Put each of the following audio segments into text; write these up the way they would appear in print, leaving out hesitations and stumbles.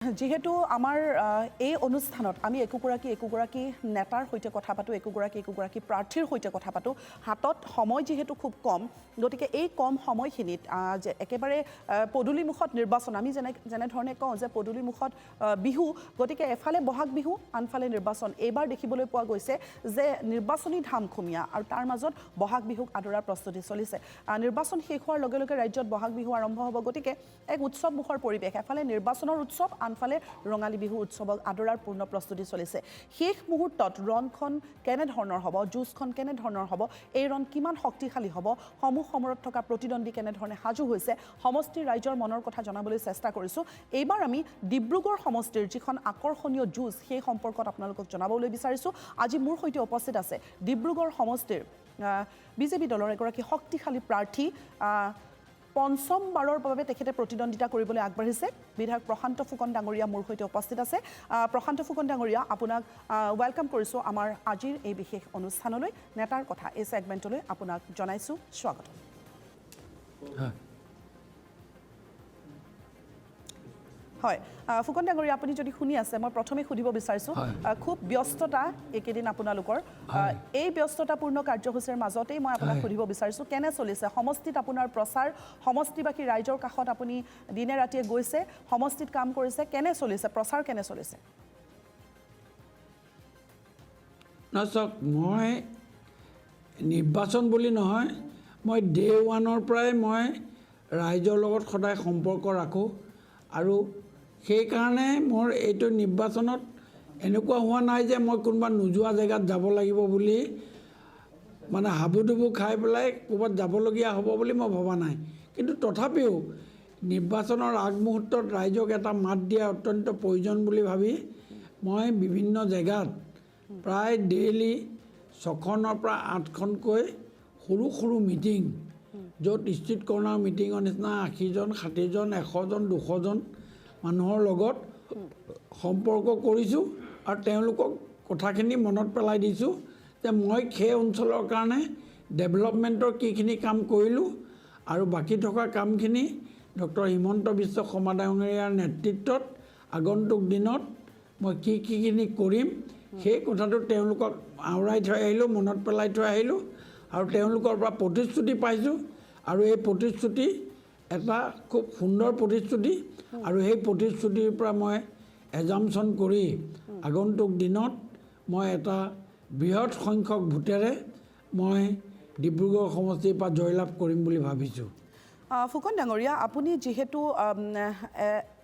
যেহেতু আমাৰ এই অনুষ্ঠানত আমি একোগৰাকী নেতাৰ সৈতে কথা পাতো একোগৰাকী প্ৰাৰ্থীৰ সৈতে কথা পাতো হাতত সময় যেহেতু খুব কম গতিকে এই কম সময়খিনিত যে একেবাৰে পদুলিমুখত নিৰ্বাচন আমি যেনে ধৰণে কওঁ যে পদুলিমুখত বিহু গতিকে এফালে বহাগ বিহু আনফালে নিৰ্বাচন এইবাৰ দেখিবলৈ পোৱা গৈছে যে নিৰ্বাচনী ধামখুমীয়া আৰু তাৰ মাজত বহাগ বিহুক আদৰাৰ প্ৰস্তুতি চলিছে নিৰ্বাচন শেষ হোৱাৰ লগে লগে ৰাজ্যত বহাগ বিহু আৰম্ভ হ'ব গতিকে এক উৎসৱমুখৰ পৰিৱেশ এফালে নিৰ্বাচনৰ উৎসৱ আনফালে ৰঙালী বিহু উৎসৱক আদৰাৰ পূৰ্ণ প্ৰস্তুতি চলিছে শেষ মুহূৰ্তত ৰণখন কেনেধৰণৰ হ'ব যুঁজখন কেনেধৰণৰ হ'ব এই ৰণ কিমান শক্তিশালী হ'ব সমূহ সমৰত থকা প্ৰতিদ্বন্দ্বী কেনেধৰণে সাজু হৈছে সমষ্টিৰ ৰাইজৰ মনৰ কথা জনাবলৈ চেষ্টা কৰিছোঁ এইবাৰ আমি ডিব্ৰুগড় সমষ্টিৰ যিখন আকৰ্ষণীয় যুঁজ সেই সম্পৰ্কত আপোনালোকক জনাবলৈ বিচাৰিছোঁ আজি মোৰ সৈতে উপস্থিত আছে ডিব্ৰুগড় সমষ্টিৰ বিজেপি দলৰ এগৰাকী শক্তিশালী প্ৰাৰ্থী পঞ্চমবাৰৰ বাবে তেখেতে প্ৰতিদ্বন্দ্বিতা কৰিবলৈ আগবাঢ়িছে বিধায়ক প্ৰশান্ত ফুকন ডাঙৰীয়া মোৰ সৈতে উপস্থিত আছে প্ৰশান্ত ফুকন ডাঙৰীয়া আপোনাক ওয়েলকাম কৰিছোঁ আমাৰ আজিৰ এই বিশেষ অনুষ্ঠানলৈ নেতাৰ কথা এই সেগমেন্টলৈ আপোনাক জনাইছোঁ স্বাগতম হয় ফুকন ডাঙৰীয়া আপুনি যদি শুনি আছে মই প্ৰথমে সুধিব বিচাৰিছোঁ খুব ব্যস্ততা একেদিন আপোনালোকৰ এই ব্যস্ততাপূৰ্ণ কাৰ্যসূচীৰ মাজতেই মই আপোনাক সুধিব বিচাৰিছোঁ কেনে চলিছে সমষ্টিত আপোনাৰ প্ৰচাৰ সমষ্টিবাসী ৰাইজৰ কাষত আপুনি দিনে ৰাতিয়ে গৈছে সমষ্টিত কাম কৰিছে কেনে চলিছে প্ৰচাৰ কেনে চলিছে চাওক মই নিৰ্বাচন বুলি নহয় মই ডে ওৱানৰ পৰাই মই ৰাইজৰ লগত সদায় সম্পৰ্ক ৰাখোঁ আৰু সেইকাৰণে মোৰ এইটো নিৰ্বাচনত এনেকুৱা হোৱা নাই যে মই কোনোবা নোযোৱা জেগাত যাব লাগিব বুলি মানে হাবুডুবু খাই পেলাই ক'ৰবাত যাবলগীয়া হ'ব বুলি মই ভবা নাই কিন্তু তথাপিও নিৰ্বাচনৰ আগমুহূৰ্তত ৰাইজক এটা মাত দিয়া অত্যন্ত প্ৰয়োজন বুলি ভাবি মই বিভিন্ন জেগাত প্ৰায় ডেইলি 6খনৰ পৰা 8খনকৈ সৰু সৰু মিটিং য'ত ষ্ট্ৰীট কৰ্ণাৰ মিটিঙৰ নিচিনা 80জন 60জন 100জন 200জন মানুহৰ লগত সম্পৰ্ক কৰিছোঁ আৰু তেওঁলোকক কথাখিনি মনত পেলাই দিছোঁ যে মই সেই অঞ্চলৰ কাৰণে ডেভেলপমেণ্টৰ কিখিনি কাম কৰিলোঁ আৰু বাকী থকা কামখিনি ডক্টৰ হিমন্ত বিশ্ব শৰ্মা ডাঙৰীয়াৰ নেতৃত্বত আগন্তুক দিনত মই কিখিনি কৰিম সেই কথাটো তেওঁলোকক আওৰাই থৈ আহিলোঁ মনত পেলাই থৈ আহিলোঁ আৰু তেওঁলোকৰ পৰা প্ৰতিশ্ৰুতি পাইছোঁ আৰু এই প্ৰতিশ্ৰুতি এটা খুব সুন্দৰ প্ৰতিশ্ৰুতি আৰু সেই প্ৰতিশ্ৰুতিৰ পৰা মই এজামশ্যন কৰি আগন্তুক দিনত মই এটা বৃহৎ সংখ্যক ভোটেৰে মই ডিব্ৰুগড় সমষ্টিৰ পৰা জয়লাভ কৰিম বুলি ভাবিছোঁ ফুকন ডাঙৰীয়া আপুনি যেহেতু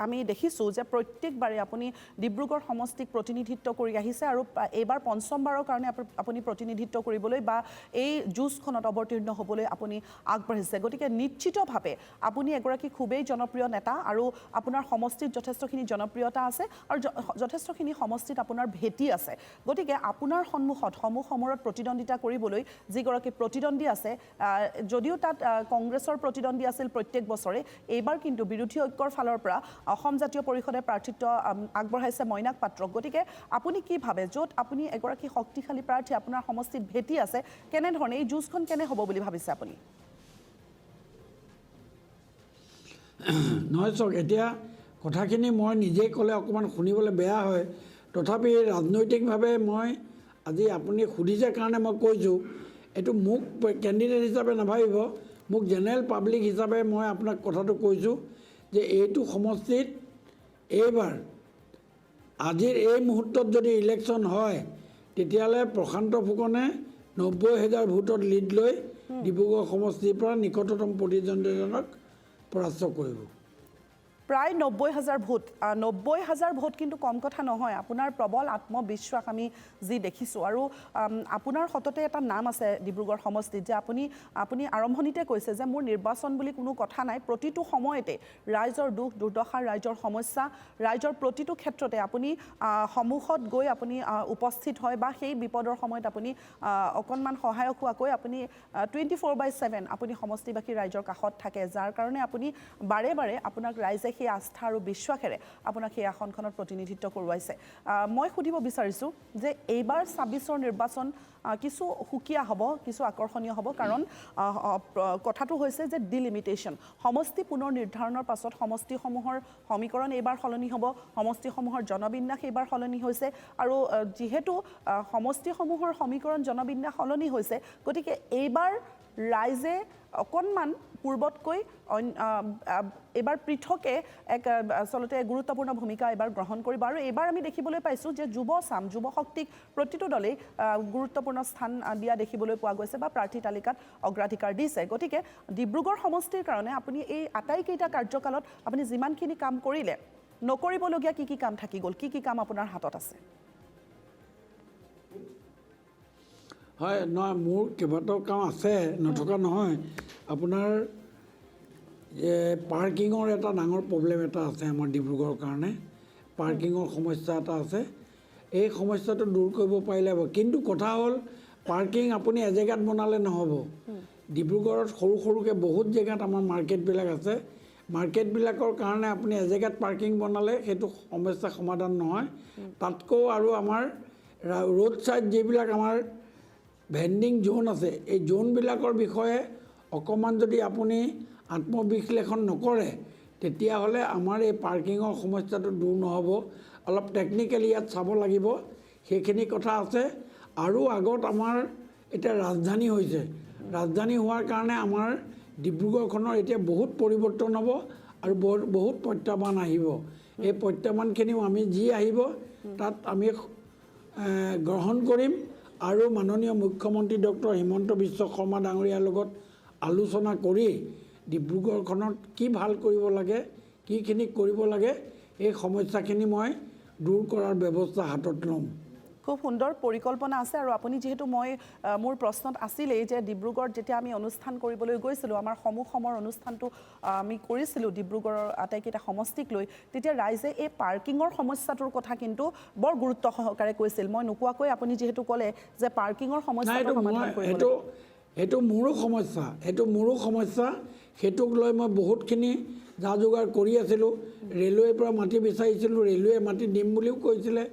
আমি দেখিছোঁ যে প্ৰত্যেকবাৰে আপুনি ডিব্ৰুগড় সমষ্টিক প্ৰতিনিধিত্ব কৰি আহিছে আৰু এইবাৰ পঞ্চমবাৰৰ কাৰণে আপুনি প্ৰতিনিধিত্ব কৰিবলৈ বা এই যুঁজখনত অৱতীৰ্ণ হ'বলৈ আপুনি আগবাঢ়িছে গতিকে নিশ্চিতভাৱে আপুনি এগৰাকী খুবেই জনপ্ৰিয় নেতা আৰু আপোনাৰ সমষ্টিত যথেষ্টখিনি জনপ্ৰিয়তা আছে আৰু যথেষ্টখিনি সমষ্টিত আপোনাৰ ভেটি আছে গতিকে আপোনাৰ সন্মুখত সমূহ সমৰত প্ৰতিদ্বন্দ্বিতা কৰিবলৈ যিগৰাকী প্ৰতিদ্বন্দ্বী আছে যদিও তাত কংগ্ৰেছৰ প্ৰতিদ্বন্দ্বী আছিল প্ৰত্যেক বছৰে এইবাৰ কিন্তু বিৰোধী ঐক্যৰ ফালৰ পৰা অসম জাতীয় পৰিষদে প্ৰাৰ্থিত্ব আগবঢ়াইছে মইনাক পাত্ৰক গতিকে আপুনি কি ভাবে য'ত আপুনি এগৰাকী শক্তিশালী প্ৰাৰ্থী আপোনাৰ সমষ্টিত ভেটি আছে কেনেধৰণে এই যুঁজখন কেনে হ'ব বুলি ভাবিছে আপুনি নহয় চাওক এতিয়া কথাখিনি মই নিজেই ক'লে অকণমান শুনিবলৈ বেয়া হয় তথাপি ৰাজনৈতিকভাৱে মই আজি আপুনি সুধিছে কাৰণে মই কৈছোঁ এইটো মোক কেণ্ডিডেট হিচাপে নাভাবিব মোক জেনেৰেল পাব্লিক হিচাপে মই আপোনাক কথাটো কৈছোঁ যে এইটো সমষ্টিত এইবাৰ আজিৰ এই মুহূৰ্তত যদি ইলেকশ্যন হয় তেতিয়াহ'লে প্ৰশান্ত ফুকনে 90,000 ভোটত লিড লৈ ডিব্ৰুগড় সমষ্টিৰ পৰা নিকটতম প্ৰতিদ্বন্দ্বীজনক পৰাস্ত কৰিব প্ৰায় 90,000 ভোট 90,000 ভোট কিন্তু কম কথা নহয় আপোনাৰ প্ৰবল আত্মবিশ্বাস আমি যি দেখিছোঁ আৰু আপোনাৰ সততে এটা নাম আছে ডিব্ৰুগড় সমষ্টিত যে আপুনি আৰম্ভণিতে কৈছে যে মোৰ নিৰ্বাচন বুলি কোনো কথা নাই প্ৰতিটো সময়তে ৰাইজৰ দুখ দুৰ্দশা ৰাইজৰ সমস্যা ৰাইজৰ প্ৰতিটো ক্ষেত্ৰতে আপুনি সমুখত গৈ আপুনি উপস্থিত হয় বা সেই বিপদৰ সময়ত আপুনি অকণমান সহায়ক হোৱাকৈ আপুনি 24/7 আপুনি সমষ্টিবাসী ৰাইজৰ কাষত থাকে যাৰ কাৰণে আপুনি বাৰে বাৰে আপোনাক ৰাইজে সেই আস্থা আৰু বিশ্বাসেৰে আপোনাক সেই আসনখনত প্ৰতিনিধিত্ব কৰোৱাইছে মই সুধিব বিচাৰিছোঁ যে এইবাৰ ২৬ৰ নিৰ্বাচন কিছু সুকীয়া হ'ব কিছু আকৰ্ষণীয় হ'ব কাৰণ কথাটো হৈছে যে ডিলিমিটেশ্যন সমষ্টি পুনৰ নিৰ্ধাৰণৰ পাছত সমষ্টিসমূহৰ সমীকৰণ এইবাৰ সলনি হ'ব সমষ্টিসমূহৰ জনবিন্যাস এইবাৰ সলনি হৈছে আৰু যিহেতু সমষ্টিসমূহৰ সমীকৰণ জনবিন্যাস সলনি হৈছে গতিকে এইবাৰ ৰাইজে অকণমান পূৰ্বতকৈ এইবাৰ পৃথকে এক আচলতে গুৰুত্বপূৰ্ণ ভূমিকা এইবাৰ গ্ৰহণ কৰিব আৰু এইবাৰ আমি দেখিবলৈ পাইছোঁ যে যুৱ শক্তিক প্ৰতিটো দলেই গুৰুত্বপূৰ্ণ স্থান দিয়া দেখিবলৈ পোৱা গৈছে বা প্ৰাৰ্থী তালিকাত অগ্ৰাধিকাৰ দিছে গতিকে ডিব্ৰুগড় সমষ্টিৰ কাৰণে আপুনি এই আটাইকেইটা কাৰ্যকালত আপুনি যিমানখিনি কাম কৰিলে নকৰিবলগীয়া কি কাম থাকি গ'ল কি কাম আপোনাৰ হাতত আছে হয় নহয় মোৰ কেইবাটাও কাম আছে নথকা নহয় আপোনাৰ পাৰ্কিঙৰ এটা ডাঙৰ প্ৰব্লেম এটা আছে আমাৰ ডিব্ৰুগড়ৰ কাৰণে পাৰ্কিঙৰ সমস্যা এটা আছে এই সমস্যাটো দূৰ কৰিব পাৰিলে হ'ব কিন্তু কথা হ'ল পাৰ্কিং আপুনি এজেগাত বনালে নহ'ব ডিব্ৰুগড়ত সৰুকৈ বহুত জেগাত আমাৰ মাৰ্কেটবিলাক আছে মাৰ্কেটবিলাকৰ কাৰণে আপুনি এজেগাত পাৰ্কিং বনালে সেইটো সমস্যা সমাধান নহয় তাতকৈ আৰু আমাৰ ৰোড ছাইড যিবিলাক আমাৰ ভেণ্ডিং জোন আছে এই জোনবিলাকৰ বিষয়ে অকণমান যদি আপুনি আত্মবিশ্লেষণ নকৰে তেতিয়াহ'লে আমাৰ এই পাৰ্কিঙৰ সমস্যাটো দূৰ নহ'ব অলপ টেকনিকেলি ইয়াত চাব লাগিব সেইখিনি কথা আছে আৰু আগত আমাৰ এতিয়া ৰাজধানী হৈছে ৰাজধানী হোৱাৰ কাৰণে আমাৰ ডিব্ৰুগড়খনৰ এতিয়া বহুত পৰিৱৰ্তন হ'ব আৰু বহুত প্ৰত্যাহ্বান আহিব এই প্ৰত্যাহ্বানখিনিও আমি যি আহিব তাত আমি গ্ৰহণ কৰিম আৰু মাননীয় মুখ্যমন্ত্ৰী ডক্টৰ হিমন্ত বিশ্ব শৰ্মা ডাঙৰীয়াৰ লগত আলোচনা কৰি ডিব্ৰুগড়খনত কি ভাল কৰিব লাগে কিখিনি কৰিব লাগে এই সমস্যাখিনি মই দূৰ কৰাৰ ব্যৱস্থা হাতত ল'ম খুব সুন্দৰ পৰিকল্পনা আছে আৰু আপুনি যিহেতু মোৰ প্ৰশ্নত আছিলেই যে ডিব্ৰুগড়ত যেতিয়া আমি অনুষ্ঠান কৰিবলৈ গৈছিলোঁ আমাৰ সমূহৰ অনুষ্ঠানটো আমি কৰিছিলোঁ ডিব্ৰুগড়ৰ আটাইকেইটা সমষ্টিক লৈ তেতিয়া ৰাইজে এই পাৰ্কিঙৰ সমস্যাটোৰ কথা কিন্তু বৰ গুৰুত্ব সহকাৰে কৈছিল মই নোকোৱাকৈ আপুনি যিহেতু ক'লে যে পাৰ্কিঙৰ সমস্যাটো সমাধান কৰিব সেইটো মোৰো সমস্যা সেইটোক লৈ মই বহুতখিনি যা যোগাৰ কৰি আছিলোঁ ৰেলৱেৰ পৰা মাটি বিচাৰিছিলোঁ ৰেলৱে মাটি দিম বুলিও কৈছিলে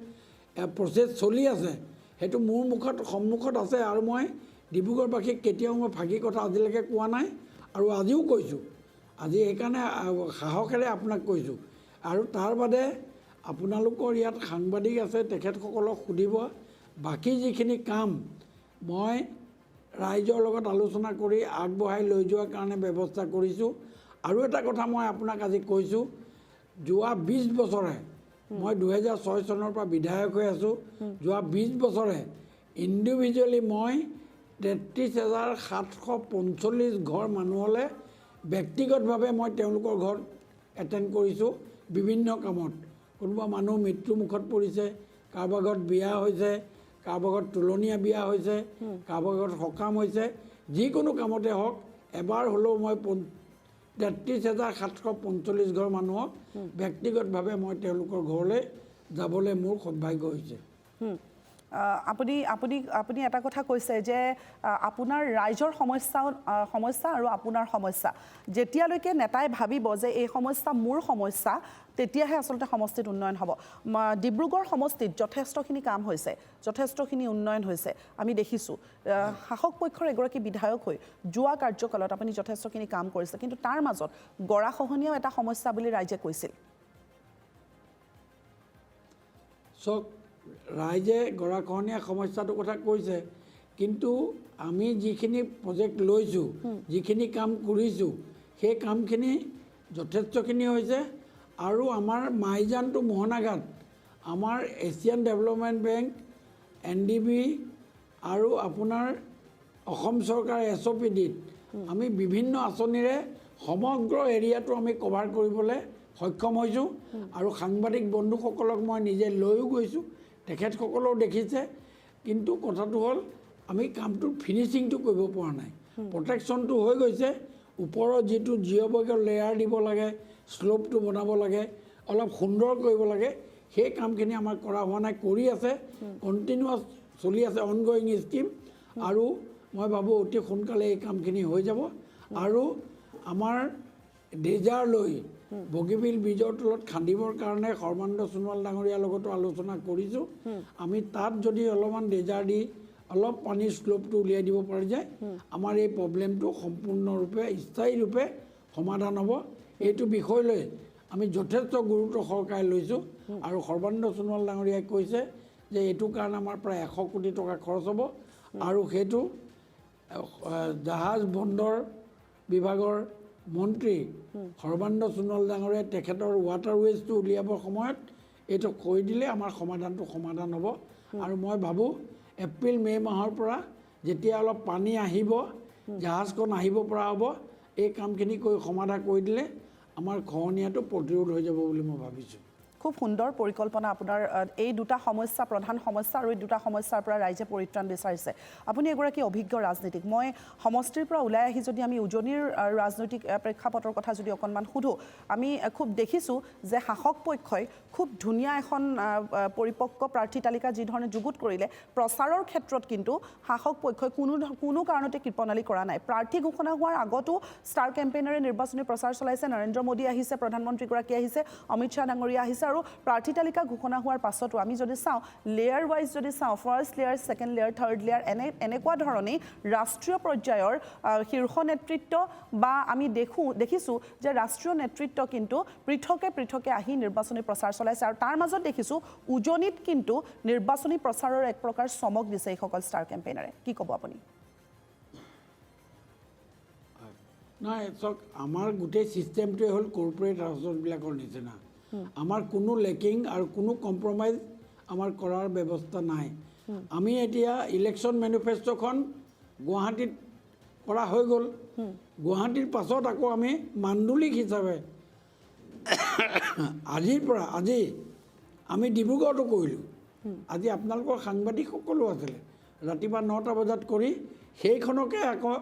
প্ৰচেছ চলি আছে সেইটো মোৰ সন্মুখত আছে আৰু মই ডিব্ৰুগড়বাসীক কেতিয়াও মই ফাঁকি কথা আজিলৈকে কোৱা নাই আৰু আজিও কৈছোঁ আজি সেইকাৰণে সাহসেৰে আপোনাক কৈছোঁ আৰু তাৰ বাদে আপোনালোকৰ ইয়াত সাংবাদিক আছে তেখেতসকলক সুধিব বাকী যিখিনি কাম মই ৰাইজৰ লগত আলোচনা কৰি আগবঢ়াই লৈ যোৱাৰ কাৰণে ব্যৱস্থা কৰিছোঁ আৰু এটা কথা মই আপোনাক আজি কৈছোঁ যোৱা 20 বছৰে মই 2006 চনৰ পৰা বিধায়ক হৈ আছোঁ যোৱা 20 বছৰে ইণ্ডিভিজুৱেলি মই 33,745 ঘৰ মানুহলৈ ব্যক্তিগতভাৱে মই তেওঁলোকৰ ঘৰত এটেণ্ড কৰিছোঁ বিভিন্ন কামত কোনোবা মানুহ মৃত্যুমুখত পৰিছে কাৰোবাৰ ঘৰত বিয়া হৈছে কাৰোবাৰ ঘৰত তুলনীয়া বিয়া হৈছে কাৰোবাৰ ঘৰত সকাম হৈছে যিকোনো কামতে হওক এবাৰ হ'লেও মই 33,745 ঘৰ মানুহক ব্যক্তিগতভাৱে মই তেওঁলোকৰ ঘৰলৈ যাবলৈ মোৰ সৌভাগ্য হৈছে আপুনি এটা কথা কৈছে যে আপোনাৰ ৰাইজৰ সমস্যা আৰু আপোনাৰ সমস্যা যেতিয়ালৈকে নেতাই ভাবিব যে এই সমস্যা মোৰ সমস্যা তেতিয়াহে আচলতে সমষ্টিত উন্নয়ন হ'ব ডিব্ৰুগড় সমষ্টিত যথেষ্টখিনি কাম হৈছে যথেষ্টখিনি উন্নয়ন হৈছে আমি দেখিছোঁ শাসক পক্ষৰ এগৰাকী বিধায়ক হৈ যোৱা কাৰ্যকালত আপুনি যথেষ্টখিনি কাম কৰিছে কিন্তু তাৰ মাজত গৰাখহনীয়াও এটা সমস্যা বুলি ৰাইজে কৈছিল ৰাইজে গৰাখহনীয়া সমস্যাটোৰ কথা কৈছে কিন্তু আমি যিখিনি প্ৰজেক্ট লৈছোঁ যিখিনি কাম কৰিছোঁ সেই কামখিনি যথেষ্টখিনি হৈছে আৰু আমাৰ মাইজান টু মোহনাঘাট আমাৰ এছিয়ান ডেভেলপমেণ্ট বেংক NDB আৰু আপোনাৰ অসম চৰকাৰ SOPDত আমি বিভিন্ন আঁচনিৰে সমগ্ৰ এৰিয়াটো আমি কভাৰ কৰিবলৈ সক্ষম হৈছোঁ আৰু সাংবাদিক বন্ধুসকলক মই নিজে লৈও গৈছোঁ তেখেতসকলেও দেখিছে কিন্তু কথাটো হ'ল আমি কামটোৰ ফিনিচিংটো কৰিব পৰা নাই প্ৰটেকশ্যনটো হৈ গৈছে ওপৰৰ যিটো জিঅ'বেগৰ লেয়াৰ দিব লাগে শ্লোপটো বনাব লাগে অলপ সুন্দৰ কৰিব লাগে সেই কামখিনি আমাৰ কৰা হোৱা নাই কৰি আছে কণ্টিনিউৱাছ চলি আছে অনগয়িং স্কিম আৰু মই ভাবোঁ অতি সোনকালে এই কামখিনি হৈ যাব আৰু আমাৰ ডেজাৰলৈ বগীবিল ব্ৰিজৰ তলত খান্দিবৰ কাৰণে সৰ্বানন্দ সোণোৱাল ডাঙৰীয়াৰ লগতো আলোচনা কৰিছোঁ আমি তাত যদি অলপমান ডেজাৰ দি অলপ পানীৰ স্লোপটো উলিয়াই দিব পৰা যায় আমাৰ এই প্ৰব্লেমটো সম্পূৰ্ণৰূপে স্থায়ী ৰূপে সমাধান হ'ব এইটো বিষয় লৈ আমি যথেষ্ট গুৰুত্ব সহকাৰে লৈছোঁ আৰু সৰ্বানন্দ সোণোৱাল ডাঙৰীয়াই কৈছে যে এইটো কাৰণে আমাৰ প্ৰায় 100 কোটি টকা খৰচ হ'ব আৰু সেইটো জাহাজ বন্দৰ বিভাগৰ মন্ত্ৰী সৰ্বানন্দ সোণোৱাল ডাঙৰীয়াই তেখেতৰ ৱাটাৰৱেজটো উলিয়াবৰ সময়ত এইটো কৈ দিলে আমাৰ সমাধানটো সমাধান হ'ব আৰু মই ভাবোঁ এপ্ৰিল মে' মাহৰ পৰা যেতিয়া অলপ পানী আহিব জাহাজখন আহিব পৰা হ'ব এই কামখিনি সমাধা কৰি দিলে আমাৰ খহনীয়াটো প্ৰতিৰোধ হৈ যাব বুলি মই ভাবিছোঁ খুব সুন্দৰ পৰিকল্পনা আপোনাৰ এই দুটা সমস্যা প্ৰধান সমস্যা আৰু এই দুটা সমস্যাৰ পৰা ৰাইজে পৰিত্ৰাণ বিচাৰিছে আপুনি এগৰাকী অভিজ্ঞ ৰাজনীতিক মই সমষ্টিৰ পৰা ওলাই আহি যদি আমি উজনিৰ ৰাজনৈতিক প্ৰেক্ষাপটৰ কথা যদি অকণমান সোধোঁ আমি খুব দেখিছোঁ যে শাসক পক্ষই খুব ধুনীয়া এখন পৰিপক্ক প্ৰাৰ্থী তালিকা যিধৰণে যুগুত কৰিলে প্ৰচাৰৰ ক্ষেত্ৰত কিন্তু শাসক পক্ষই কোনো কাৰণতে কৃপণালি কৰা নাই প্ৰাৰ্থী ঘোষণা হোৱাৰ আগতো ষ্টাৰ কেম্পেইনাৰে নিৰ্বাচনী প্ৰচাৰ চলাইছে নৰেন্দ্ৰ মোদী আহিছে প্ৰধানমন্ত্ৰীগৰাকী আহিছে অমিত শ্বাহ ডাঙৰীয়া আহিছে আৰু প্ৰাৰ্থী তালিকা ঘোষণা হোৱাৰ পাছতো আমি যদি চাওঁ লেয়াৰ ৱাইজ যদি চাওঁ first layer second layer third layer এনেকুৱা ধৰণেই ৰাষ্ট্ৰীয় পৰ্যায়ৰ শীৰ্ষ নেতৃত্ব বা আমি দেখিছোঁ যে ৰাষ্ট্ৰীয় নেতৃত্ব কিন্তু পৃথকে আহি নিৰ্বাচনী প্ৰচাৰ চলাইছে আৰু তাৰ মাজত দেখিছোঁ উজনিত কিন্তু নিৰ্বাচনী প্ৰচাৰৰ এক প্ৰকাৰ চমক দিছে এইসকল ষ্টাৰ কেম্পেইনাৰে কি ক'ব আপুনি নাই চাওক আমাৰ গোটেই ছিষ্টেমটোৱে হ'ল কৰ্পৰেট হাউচবিলাকৰ নিচিনা আমাৰ কোনো লেকিং আৰু কোনো কম্প্ৰমাইজ আমাৰ কৰাৰ ব্যৱস্থা নাই আমি এতিয়া ইলেকশ্যন মেনিফেষ্টোখন গুৱাহাটীত কৰা হৈ গ'ল গুৱাহাটীৰ পাছত আকৌ আমি মাণ্ডলিক হিচাপে আজি আমি ডিব্ৰুগড়তো কৰিলোঁ আজি আপোনালোকৰ সাংবাদিক সকলো আছিলে ৰাতিপুৱা 9টা বজাত কৰি সেইখনকে আকৌ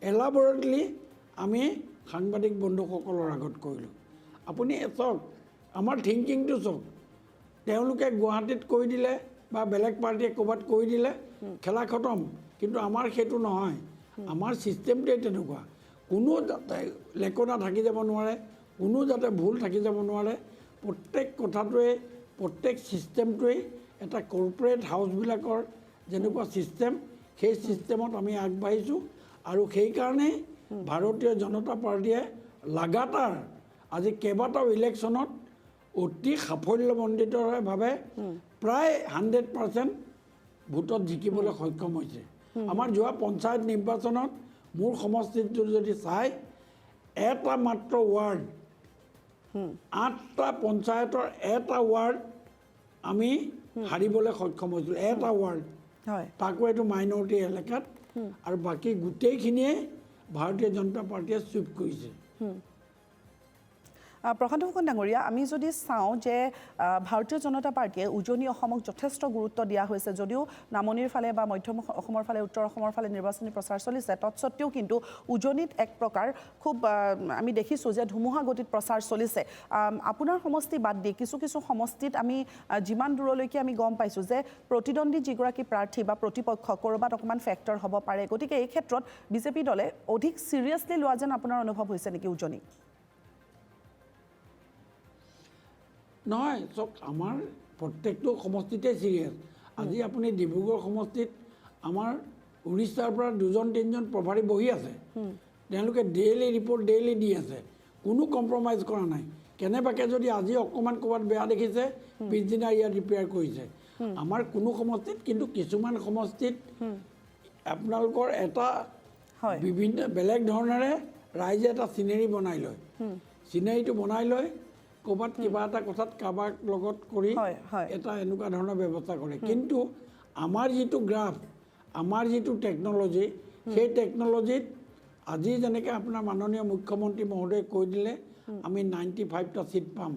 এলাবৰেটলি আমি সাংবাদিক বন্ধুসকলৰ আগত কৰিলোঁ আপুনি চাওক আমাৰ থিংকিংটো চাওক তেওঁলোকে গুৱাহাটীত কৈ দিলে বা বেলেগ পাৰ্টীয়ে ক'ৰবাত কৈ দিলে খেলা খতম কিন্তু আমাৰ সেইটো নহয় আমাৰ ছিষ্টেমটোৱে তেনেকুৱা কোনো যাতে লেকনা থাকি যাব নোৱাৰে কোনো যাতে ভুল থাকি যাব নোৱাৰে প্ৰত্যেক কথাটোৱে প্ৰত্যেক ছিষ্টেমটোৱেই এটা কৰ্পৰেট হাউচবিলাকৰ যেনেকুৱা ছিষ্টেম সেই ছিষ্টেমত আমি আগবাঢ়িছোঁ আৰু সেইকাৰণেই ভাৰতীয় জনতা পাৰ্টীয়ে লাগাতাৰ আজি কেইবাটাও ইলেকশ্যনত অতি সাফল্যমণ্ডিতভাৱে প্ৰায় 100% ভোটত জিকিবলৈ সক্ষম হৈছে আমাৰ যোৱা পঞ্চায়ত নিৰ্বাচনত মোৰ সমষ্টিটো যদি চাই এটা মাত্ৰ ৱাৰ্ড 8টা পঞ্চায়তৰ এটা ৱাৰ্ড আমি হাৰিবলৈ সক্ষম হৈছিলোঁ এটা ৱাৰ্ড তাকো এইটো মাইনৰিটি এলেকাত আৰু বাকী গোটেইখিনিয়ে ভাৰতীয় জনতা পাৰ্টীয়ে চুপ কৰিছে প্ৰশান্ত ফুকন ডাঙৰীয়া আমি যদি চাওঁ যে ভাৰতীয় জনতা পাৰ্টীয়ে উজনি অসমক যথেষ্ট গুৰুত্ব দিয়া হৈছে যদিও নামনিৰ ফালে বা মধ্য অসমৰ ফালে উত্তৰ অসমৰ ফালে নিৰ্বাচনী প্ৰচাৰ চলিছে তৎসত্ত্বেও কিন্তু উজনিত এক প্ৰকাৰ খুব আমি দেখিছোঁ যে ধুমুহা গতিত প্ৰচাৰ চলিছে আপোনাৰ সমষ্টি বাদ দি কিছু সমষ্টিত আমি যিমান দূৰলৈকে আমি গম পাইছোঁ যে প্ৰতিদ্বন্দ্বী যিগৰাকী প্ৰাৰ্থী বা প্ৰতিপক্ষ ক'ৰবাত অকণমান ফেক্টৰ হ'ব পাৰে গতিকে এই ক্ষেত্ৰত বিজেপি দলে অধিক চিৰিয়াছলি লোৱা যেন আপোনাৰ অনুভৱ হৈছে নেকি উজনি নহয় চব আমাৰ প্ৰত্যেকটো সমষ্টিতে চিৰিয়াছ আজি আপুনি ডিব্ৰুগড় সমষ্টিত আমাৰ উৰিষ্যাৰ পৰা 2-3জন প্ৰভাৰী বহি আছে তেওঁলোকে ডেইলি ৰিপৰ্ট ডেইলি দি আছে কোনো কম্প্ৰমাইজ কৰা নাই কেনেবাকৈ যদি আজি অকণমান ক'ৰবাত বেয়া দেখিছে পিছদিনা ইয়াত ৰিপেয়াৰ কৰিছে আমাৰ কোনো সমষ্টিত কিন্তু কিছুমান সমষ্টিত আপোনালোকৰ এটা বিভিন্ন বেলেগ ধৰণেৰে ৰাইজে এটা চিনেৰী বনাই লয় চিনেৰীটো বনাই লয় ক'ৰবাত কিবা এটা কথাত কাৰোবাক লগত কৰি এটা এনেকুৱা ধৰণৰ ব্যৱস্থা কৰে কিন্তু আমাৰ যিটো গ্ৰাফ আমাৰ যিটো টেকন'লজি সেই টেকন'লজিত আজি যেনেকৈ আপোনাৰ মাননীয় মুখ্যমন্ত্ৰী মহোদয়ে কৈ দিলে আমি 95টা ছিট পাম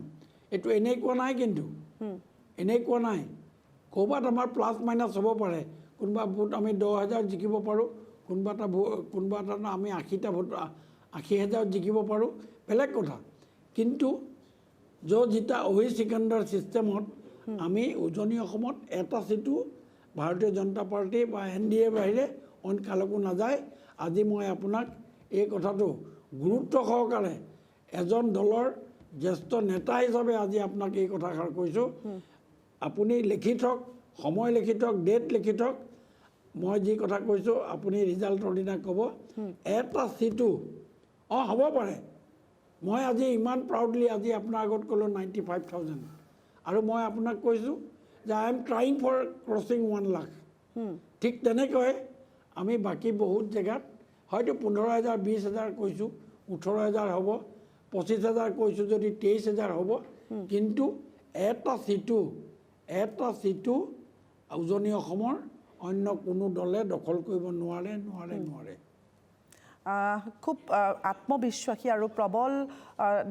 এইটো এনেই কোৱা নাই কিন্তু এনেই কোৱা নাই ক'ৰবাত আমাৰ প্লাছ মাইনাছ হ'ব পাৰে কোনোবা ভোট আমি 10,000 জিকিব পাৰোঁ কোনোবা এটা আমি 80টা ভোট 80,000 জিকিব পাৰোঁ বেলেগ কথা কিন্তু জিতা অহি চিকাণ্ডাৰ ছিষ্টেমত আমি উজনি অসমত এটা ছিটো ভাৰতীয় জনতা পাৰ্টী বা NDA বাহিৰে অইন কালৈকো নাযায় আজি মই আপোনাক এই কথাটো গুৰুত্ব সহকাৰে এজন দলৰ জ্যেষ্ঠ নেতা হিচাপে আজি আপোনাক এই কথাষাৰ কৈছোঁ আপুনি লিখি থওক সময় লিখি থওক ডেট লিখি থওক মই যি কথা কৈছোঁ আপুনি ৰিজাল্টৰ দিনা ক'ব এটা চিটো হ'ব পাৰে মই আজি ইমান প্ৰাউডলি আজি আপোনাৰ আগত ক'লোঁ 95,000 আৰু মই আপোনাক কৈছোঁ যে I am trying for crossing 1 lakh ঠিক তেনেকৈ আমি বাকী বহুত জেগাত হয়তো 15,000 20,000 কৈছোঁ 18,000 হ'ব 25,000 কৈছোঁ যদি 23,000 হ'ব কিন্তু এটা চিটো উজনি অসমৰ অন্য কোনো দলে দখল কৰিব নোৱাৰে খুব আত্মবিশ্বাসী আৰু প্ৰবল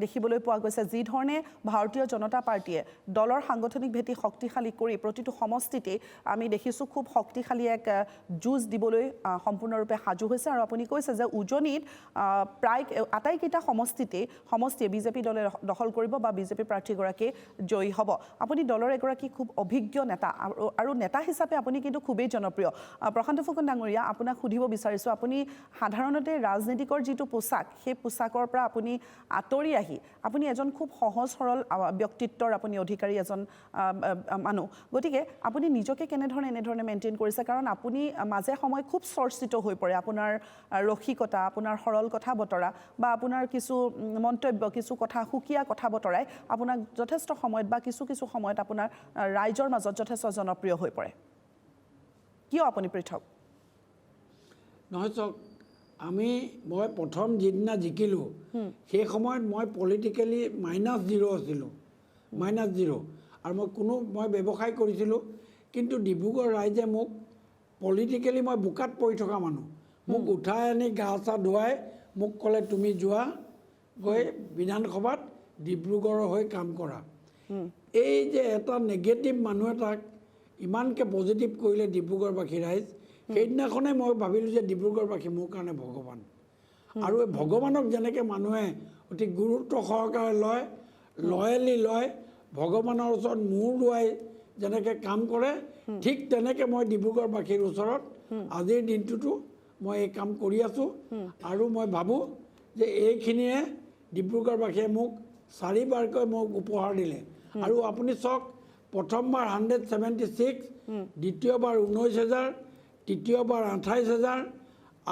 দেখিবলৈ পোৱা গৈছে যি ধৰণে ভাৰতীয় জনতা পাৰ্টীয়ে দলৰ সাংগঠনিক ভেটি শক্তিশালী কৰি প্ৰতিটো সমষ্টিতে আমি দেখিছোঁ খুব শক্তিশালী এক যুঁজ দিবলৈ সম্পূৰ্ণৰূপে সাজু হৈছে আৰু আপুনি কৈছে যে উজনিত প্ৰায় আটাইকেইটা সমষ্টিয়ে বিজেপি দলে দখল কৰিব বা বিজেপি প্ৰাৰ্থীগৰাকী জয়ী হ'ব আপুনি দলৰ এগৰাকী খুব অভিজ্ঞ নেতা আৰু নেতা হিচাপে আপুনি কিন্তু খুবেই জনপ্ৰিয় প্ৰশান্ত ফুকন ডাঙৰীয়া আপোনাক সুধিব বিচাৰিছোঁ আপুনি সাধাৰণতে ৰাজনীতিকৰ যিটো পোছাক সেই পোছাকৰ পৰা আপুনি আঁতৰি আহি আপুনি এজন খুব সহজ সৰল ব্যক্তিত্বৰ আপুনি অধিকাৰী এজন মানুহ গতিকে আপুনি নিজকে এনেধৰণে মেইনটেইন কৰিছে কাৰণ আপুনি মাজে সময় খুব চৰ্চিত হৈ পৰে আপোনাৰ ৰসিকতা আপোনাৰ সৰল কথা বতৰা বা আপোনাৰ কিছু মন্তব্য কিছু কথা সুকীয়া কথা বতৰাই আপোনাক যথেষ্ট সময়ত বা কিছু সময়ত আপোনাৰ ৰাইজৰ মাজত যথেষ্ট জনপ্ৰিয় হৈ পৰে কিয় আপুনি পৃথক নহয় চাওক মই প্ৰথম যিদিনা জিকিলোঁ সেই সময়ত মই পলিটিকেলি -0 আছিলোঁ -0 আৰু মই ব্যৱসায় কৰিছিলোঁ কিন্তু ডিব্ৰুগড় ৰাইজে মোক পলিটিকেলি মই বোকাত পৰি থকা মানুহ মোক উঠাই আনি গা চা ধুৱাই মোক ক'লে তুমি যোৱা গৈ বিধানসভাত ডিব্ৰুগড়ৰ হৈ কাম কৰা এই যে এটা নেগেটিভ মানুহ এটাক ইমানকৈ পজিটিভ কৰিলে ডিব্ৰুগড়বাসী ৰাইজ সেইদিনাখনে মই ভাবিলোঁ যে ডিব্ৰুগড়বাসী মোৰ কাৰণে ভগৱান আৰু এই ভগৱানক যেনেকৈ মানুহে অতি গুৰুত্ব সহকাৰে লয়েলি লয় ভগৱানৰ ওচৰত মূৰ দোৱাই যেনেকৈ কাম কৰে ঠিক তেনেকৈ মই ডিব্ৰুগড়বাসীৰ ওচৰত আজিৰ দিনটোতো মই এই কাম কৰি আছোঁ আৰু মই ভাবোঁ যে এইখিনিয়ে ডিব্ৰুগড়বাসীয়ে মোক 4বাৰকৈ মোক উপহাৰ দিলে আৰু আপুনি চাওক প্ৰথমবাৰ 176 দ্বিতীয়বাৰ 19,000 তৃতীয়বাৰ 28,000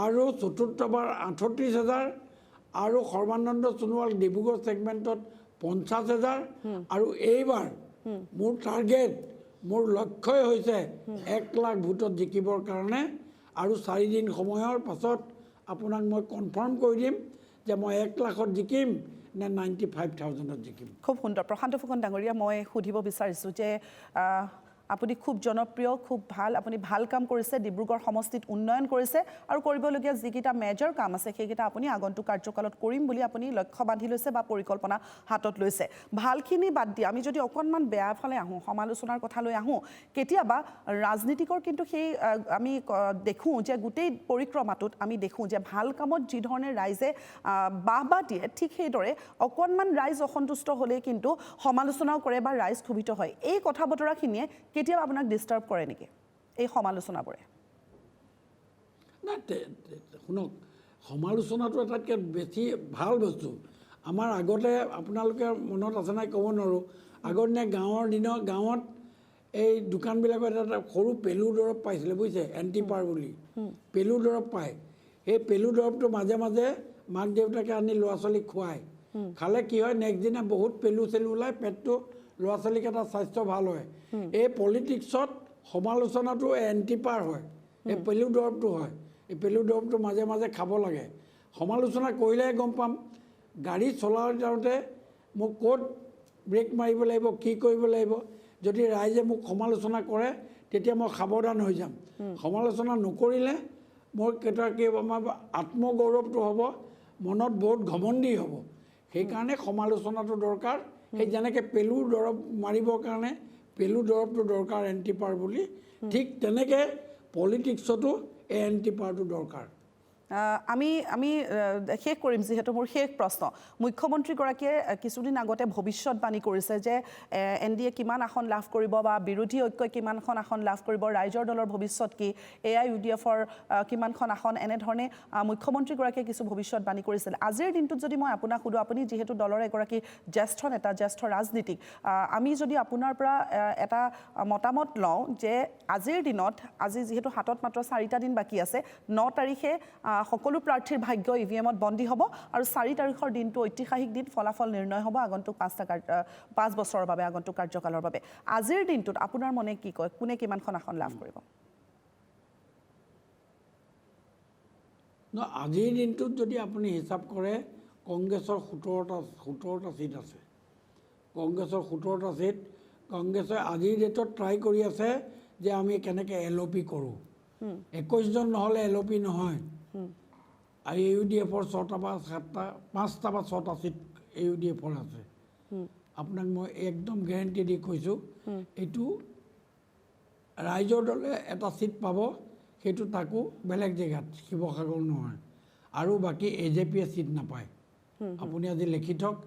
আৰু চতুৰ্থবাৰ 38,000 আৰু সৰ্বানন্দ সোণোৱাল ডিব্ৰুগড় ছেগমেণ্টত 50,000 আৰু এইবাৰ মোৰ টাৰ্গেট মোৰ লক্ষ্যই হৈছে 1 লাখ ভোটত জিকিবৰ কাৰণে আৰু 4 দিন সময়ৰ পাছত আপোনাক মই কনফাৰ্ম কৰি দিম যে মই 1 লাখত জিকিম নে 95,000ত জিকিম খুব সুন্দৰ প্ৰশান্ত ফুকন ডাঙৰীয়া মই সুধিব বিচাৰিছোঁ যে আপুনি খুব জনপ্ৰিয় খুব ভাল আপুনি ভাল কাম কৰিছে ডিব্ৰুগড় সমষ্টিত উন্নয়ন কৰিছে আৰু কৰিবলগীয়া যিকেইটা মেজৰ কাম আছে সেইকেইটা আপুনি আগন্তুক কাৰ্যকালত কৰিম বুলি আপুনি লক্ষ্য বান্ধি লৈছে বা পৰিকল্পনা হাতত লৈছে ভালখিনি বাদ দি আমি যদি অকণমান বেয়া ফালে আহোঁ সমালোচনাৰ কথালৈ আহোঁ কেতিয়াবা ৰাজনীতিকৰ কিন্তু সেই আমি দেখোঁ যে গোটেই পৰিক্ৰমাটোত আমি দেখোঁ যে ভাল কামত যি ধৰণে ৰাইজে বাহবা দিয়ে ঠিক সেইদৰে অকণমান ৰাইজ অসন্তুষ্ট হ'লেই কিন্তু সমালোচনাও কৰে বা ৰাইজ ক্ষোভিত হয় এই কথা বতৰাখিনিয়ে কেতিয়াবা আপোনাক ডিষ্টাৰ্ব কৰে নেকি এই সমালোচনাবোৰে না শুনক সমালোচনাটো এটাতকৈ বেছি ভাল বস্তু আমাৰ আগতে আপোনালোকে মনত আছে নাই ক'ব নোৱাৰোঁ আগৰ দিনে গাঁৱত এই দোকানবিলাকত এটা সৰু পেলু দৰৱ পাইছিলে বুজিছে এণ্টিপাৰ বুলি পেলু দৰৱ পায় সেই পেলু দৰৱটো মাজে মাজে মাক দেউতাকে আনি ল'ৰা ছোৱালীক খুৱায় খালে কি হয় নেক্সট দিনা বহুত পেলু চেলু ওলায় পেটটো ল'ৰা ছোৱালীক এটা স্বাস্থ্য ভাল হয় এই পলিটিক্সত সমালোচনাটো এণ্টিপাৰ হয় এই পেলু দৰৱটো হয় এই পেলু দৰৱটো মাজে মাজে খাব লাগে সমালোচনা কৰিলেহে গম পাম গাড়ী চলাই যাওঁতে মোক ক'ত ব্ৰেক মাৰিব লাগিব কি কৰিব লাগিব যদি ৰাইজে মোক সমালোচনা কৰে তেতিয়া মই সাৱধান হৈ যাম সমালোচনা নকৰিলে মোৰ আমাৰ আত্মগৌৰৱটো হ'ব মনত বহুত ঘমণ্ডি হ'ব সেইকাৰণে সমালোচনাটো দৰকাৰ সেই যেনেকৈ পেলুৰ দৰৱ মাৰিবৰ কাৰণে পেলু দৰৱটো দৰকাৰ এণ্টিপাৰ বুলি ঠিক তেনেকৈ পলিটিক্সতো এই এণ্টিপাৰটো দৰকাৰ আমি আমি শেষ কৰিম যিহেতু মোৰ শেষ প্ৰশ্ন মুখ্যমন্ত্ৰীগৰাকীয়ে কিছুদিন আগতে ভৱিষ্যতবাণী কৰিছে যে NDA কিমান আসন লাভ কৰিব বা বিৰোধী ঐক্যই কিমানখন আসন লাভ কৰিব ৰাইজৰ দলৰ ভৱিষ্যত কি AIUDFৰ কিমানখন আসন এনেধৰণে মুখ্যমন্ত্ৰীগৰাকীয়ে কিছু ভৱিষ্যতবাণী কৰিছিল আজিৰ দিনটোত যদি মই আপোনাক সুধো আপুনি যিহেতু দলৰ এগৰাকী জ্যেষ্ঠ নেতা জ্যেষ্ঠ ৰাজনীতিক আমি যদি আপোনাৰ পৰা এটা মতামত লওঁ যে আজিৰ দিনত আজি যিহেতু হাতত মাত্ৰ 4টা দিন বাকী আছে 9 তাৰিখে সকলো প্ৰাৰ্থীৰ ভাগ্য ইভিএমত বন্দী হ'ব আৰু 4 তাৰিখৰ দিনটো ঐতিহাসিক দিন ফলাফল নিৰ্ণয় হ'ব আগন্তুক 5 বছৰৰ বাবে আগন্তুক কাৰ্যকালৰ বাবে আজিৰ দিনটোত আপোনাৰ মনে কি কয় কোনে কিমানখন আসন লাভ কৰিব আজিৰ দিনটোত যদি আপুনি হিচাপ কৰে কংগ্ৰেছৰ 17টা ছিট আছে কংগ্ৰেছৰ 17টা ছিট কংগ্ৰেছে আজিৰ ডেটত ট্ৰাই কৰি আছে যে আমি কেনেকৈ LOP কৰোঁ 21 জন নহ'লে LOP নহয় AUDFৰ 6টা বা 7টা 5টা বা 6টা ছিট AUDFৰ আছে আপোনাক মই একদম গেৰেণ্টি দি কৈছোঁ এইটো ৰাইজৰ দলে এটা ছিট পাব সেইটো তাকো বেলেগ জেগাত শিৱসাগৰ নহয় আৰু বাকী AJPয়ে ছিট নাপায় আপুনি আজি লিখি থওক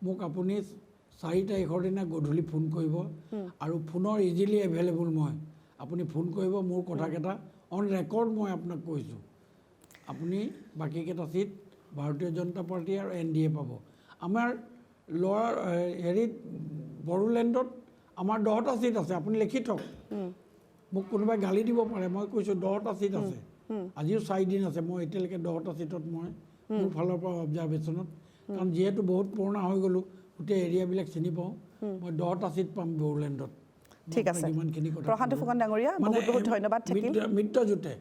মোক আপুনি 4 তাৰিখৰ দিনা গধূলি ফোন কৰিব আৰু ফোনৰ ইজিলি এভেইলেবল মই আপুনি ফোন কৰিব মোৰ কথাকেইটা অন ৰেকৰ্ড মই আপোনাক কৈছোঁ আপুনি বাকীকেইটা ছিট ভাৰতীয় জনতা পাৰ্টি আৰু NDA পাব আমাৰ লোৱাৰ হেৰিত বড়োলেণ্ডত আমাৰ 10টা ছিট আছে আপুনি লিখি থওক মোক কোনোবাই গালি দিব পাৰে মই কৈছোঁ 10টা ছিট আছে আজিও 4 দিন আছে মই এতিয়ালৈকে 10টা ছিটত মই মোৰ ফালৰ পৰা অবজাৰভেশ্যনত কাৰণ যিহেতু বহুত পুৰণা হৈ গ'লোঁ গোটেই এৰিয়াবিলাক চিনি পাওঁ মই 10টা ছিট পাম বড়োলেণ্ডত ঠিক আছে প্ৰশান্ত ফুকন ডাঙৰীয়া বহুত বহুত ধন্যবাদ থাকিল মিত্ৰজোঁটে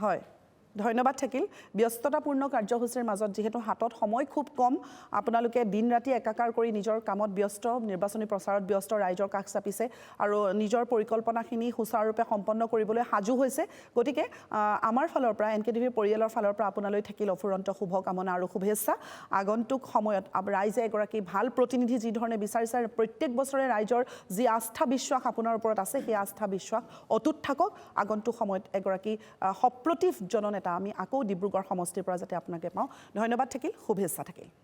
হয় ধন্যবাদ থাকিল ব্যস্ততাপূৰ্ণ কাৰ্যসূচীৰ মাজত যেহেতু হাতত সময় খুব কম আপোনালোকে দিন ৰাতি একাকাৰ কৰি নিজৰ কামত ব্যস্ত নিৰ্বাচনী প্ৰচাৰত ব্যস্ত ৰাইজৰ কাষ চাপিছে আৰু নিজৰ পৰিকল্পনাখিনি সুচাৰুৰূপে সম্পন্ন কৰিবলৈ সাজু হৈছে গতিকে আমাৰ ফালৰ পৰা NKTVৰ পৰিয়ালৰ ফালৰ পৰা আপোনালৈ থাকিল অফুৰন্ত শুভকামনা আৰু শুভেচ্ছা আগন্তুক সময়ত ৰাইজে এগৰাকী ভাল প্ৰতিনিধি যি ধৰণে বিচাৰিছে প্ৰত্যেক বছৰে ৰাইজৰ যি আস্থা বিশ্বাস আপোনাৰ ওপৰত আছে সেই আস্থা বিশ্বাস অটুট থাকক আগন্তুক সময়ত এগৰাকী সপ্ৰতিভ জননেতা আমি আকৌ ডিব্ৰুগড় সমষ্টিৰ পৰা যাতে আপোনাকে পাওঁ ধন্যবাদ থাকিল শুভেচ্ছা থাকিল